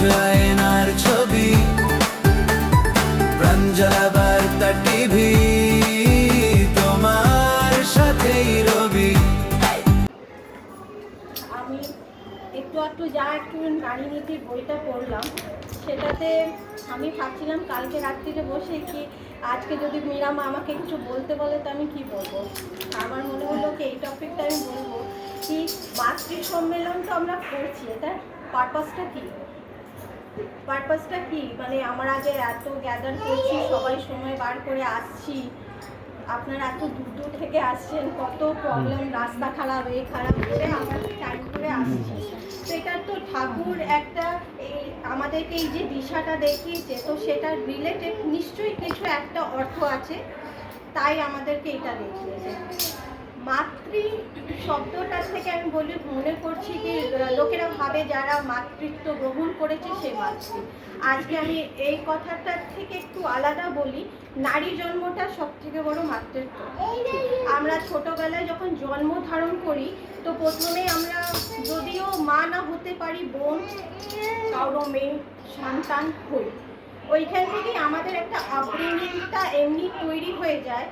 আয়নার ছবি, প্রাঞ্জলা বার্তা টিভি, তোমার সাথেই রবি। আমি একটু একটু নারী নীতির বইটা পড়লাম, সেটাতে আমি ভাবছিলাম কালকে রাত্রিতে বসে কি আজকে যদি মীরা মা আমাকে কিছু বলতে বলে তো আমি কি বলবো। আমার মনে হলো কি এই টপিকটা আমি বলবো কি মাতৃ সম্মেলন তো আমরা করছি, এটা পারপাসটা কি মানে আমরা আগে এত গ্যাদার করছি, সবাই সময় বার করে আসছি, আপনারা এত দূর থেকে আসছেন, কত প্রবলেম, রাস্তা খারাপ, এই খারাপ করে আমরা টাইম করে আসছি। তো এটা তো ঠাকুর একটা আমাদেরকে এই যে দিশাটা দেখিয়েছে, তো সেটার রিলেটেড নিশ্চয়ই কিছু একটা অর্থ আছে, তাই আমাদেরকে এটা দেখিয়েছে। মাতৃ শব্দটা থেকে আমি মনে করছি কি লোকেরা ভাবে যারা মাতৃত্ব গ্রহণ করেছে সে মাতৃ। আজকে আমি এই কথাটা থেকে একটু আলাদা বলি, নারী জন্মটা সব থেকে বড় মাতৃত্ব। আমরা ছোটবেলায় যখন জন্ম ধারণ করি তো প্রথমে আমরা যদিও মা না হতে পারি, বোন কারো মেয়ে সন্তান হই, ওইখান থেকে আমাদের একটা আপব্রিঙ্গিংটা এমনি তৈরি হয়ে যায়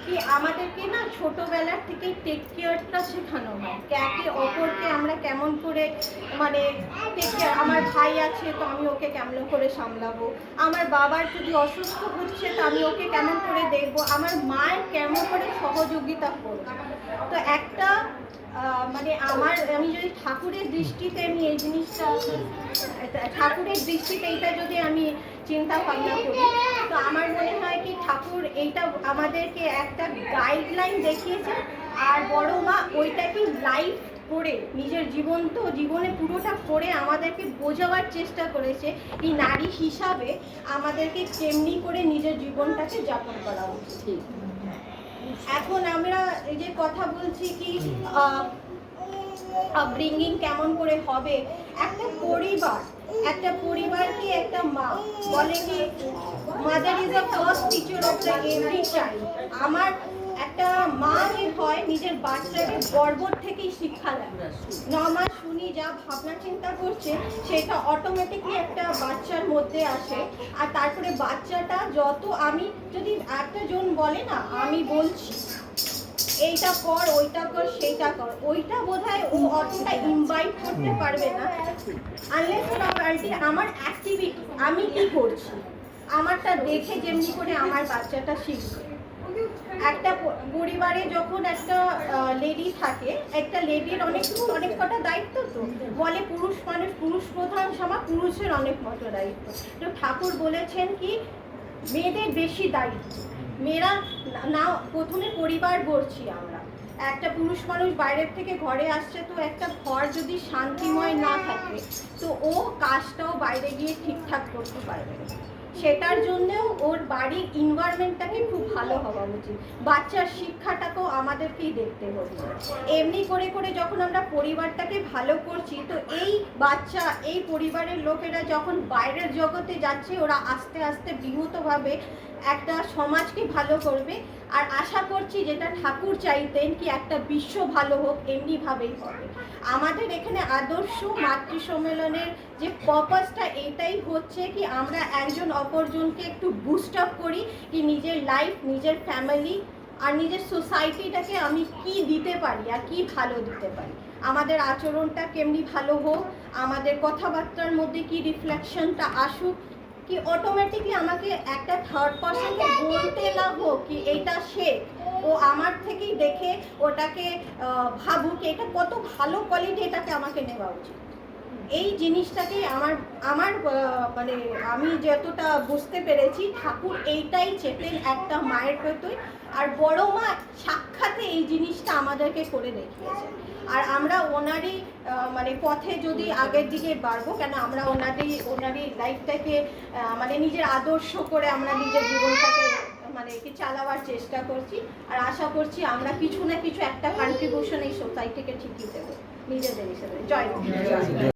কি আমাদেরকে না ছোটবেলার থেকে টেক কেয়ারটা শেখানো হয়, একে অপরকে আমরা কেমন করে মানে টেক কেয়ার। আমার ভাই আছে তো আমি ওকে কেমন করে সামলাবো, আমার বাবার যদি অসুস্থ হচ্ছে তো আমি ওকে কেমন করে দেখবো, আমার মায়ের কেমন করে সহযোগিতা করবো। তো একটা মানে আমি যদি ঠাকুরের দৃষ্টিতে আমি এই জিনিসটা ঠাকুরের দৃষ্টিতে এইটা যদি আমি চিন্তা ভাবনা করি তো আমার মনে হয় কি ঠাকুর এইটা আমাদেরকে একটা গাইডলাইন দেখিয়েছে, আর বড় মা ওইটাকে লাইফ করে নিজের জীবনে পুরোটা করে আমাদেরকে বোঝাবার চেষ্টা করেছে এই নারী হিসাবে আমাদেরকে কেমনি করে নিজের জীবনটাকে যাপন করা উচিত। এখন আমরা এই যে কথা বলছি কি আপব্রিঙ্গিং কেমন করে হবে, একটা পরিবারকে একটা মা বলে কি mother is the first teacher of the every child. আমার একটা মা যে হয় নিজের বাচ্চাকে গর্ভর থেকেই শিক্ষা দেয়, 9 মাস শুনি যা ভাবনা চিন্তা করছে সেটা অটোমেটিকলি একটা বাচ্চার মধ্যে আসে। আর তারপরে বাচ্চাটা যত আমি যদি একটা জন বলে না আমি বলছি এইটা কর, ওইটা কর, সেইটা কর, ওইটা বোধহয় ও অতটা ইনভাইট করতে পারবে না আনলেস আমার অ্যাক্টিভিটি আমি কি করছি আমারটা দেখে যেমনি করে আমার বাচ্চাটা শিখবে। একটা পরিবারে যখন একটা লেডি থাকে, একটা লেডির অনেক কটা দায়িত্ব, তো বলে পুরুষ মানুষ পুরুষ প্রধান সমাজ, পুরুষের অনেক মতো দায়িত্ব। তো ঠাকুর বলেছেন কি মেয়েদের বেশি দায়িত্ব, মেয়েরা না প্রথমে পরিবার গড়ছি আমরা, একটা পুরুষ মানুষ বাইরের থেকে ঘরে আসছে, তো একটা ঘর যদি শান্তিময় না থাকে তো ও কাজটাও বাইরে গিয়ে ঠিকঠাক করতে পারবে না। সেটার জন্যেও ওর বাড়ির এনভায়রনমেন্টটাকে খুব ভালো হওয়া উচিত, বাচ্চার শিক্ষাটাকেও আমাদেরকেই দেখতে হবে। এমনি করে করে যখন আমরা পরিবারটাকে ভালো করছি তো এই বাচ্চা এই পরিবারের লোকেরা যখন বাইরের জগতে যাচ্ছে ওরা আস্তে আস্তে বৃহৎভাবে একটা সমাজকে ভালো করবে। আর আশা করছি যেটা ঠাকুর চাইতেন কি একটা বিশ্ব ভালো হোক, এমনিভাবেই হবে। আমাদের এখানে আদর্শ মাতৃ সম্মেলনের যে পারপাসটা এটাই হচ্ছে কি আমরা একজন অপরজনকে একটু বুস্ট আপ করি কি নিজের লাইফ, নিজের ফ্যামিলি আর নিজের সোসাইটিটাকে আমি কি দিতে পারি আর কি ভালো দিতে পারি, আমাদের আচরণটা কেমনি ভালো হোক, আমাদের কথাবার্তার মধ্যে কি রিফ্লেকশনটা আসুক, কি অটোমেটিকলি আমাকে একটা থার্ড পার্সনকে বলতে না হোক কি এইটা সে ও আমার থেকেই দেখে ওটাকে ভাবুক এটা কত ভালো কোয়ালিটি, এটাকে আমাকে নেওয়া উচিত। এই জিনিসটাকে আমার মানে আমি যতটা বুঝতে পেরেছি ঠাকুর এইটাই চেতেন একটা মায়ের প্রতি, আর বড় মা সাক্ষাতে এই জিনিসটা আমাদেরকে করে দেখিয়েছে। আর আমরা ওনারই মানে পথে যদি আগের দিকে বাড়বো, কেন আমরা ওনারই লাইফটাকে মানে নিজের আদর্শ করে আমরা নিজের জীবনটাকে মানে কি চালাবার চেষ্টা করছি। আর আশা করছি আমরা কিছু না কিছু একটা কন্ট্রিবিউশন এই সোসাইটিকে ঠিকই দেবো নিজেদের হিসেবে। জয়।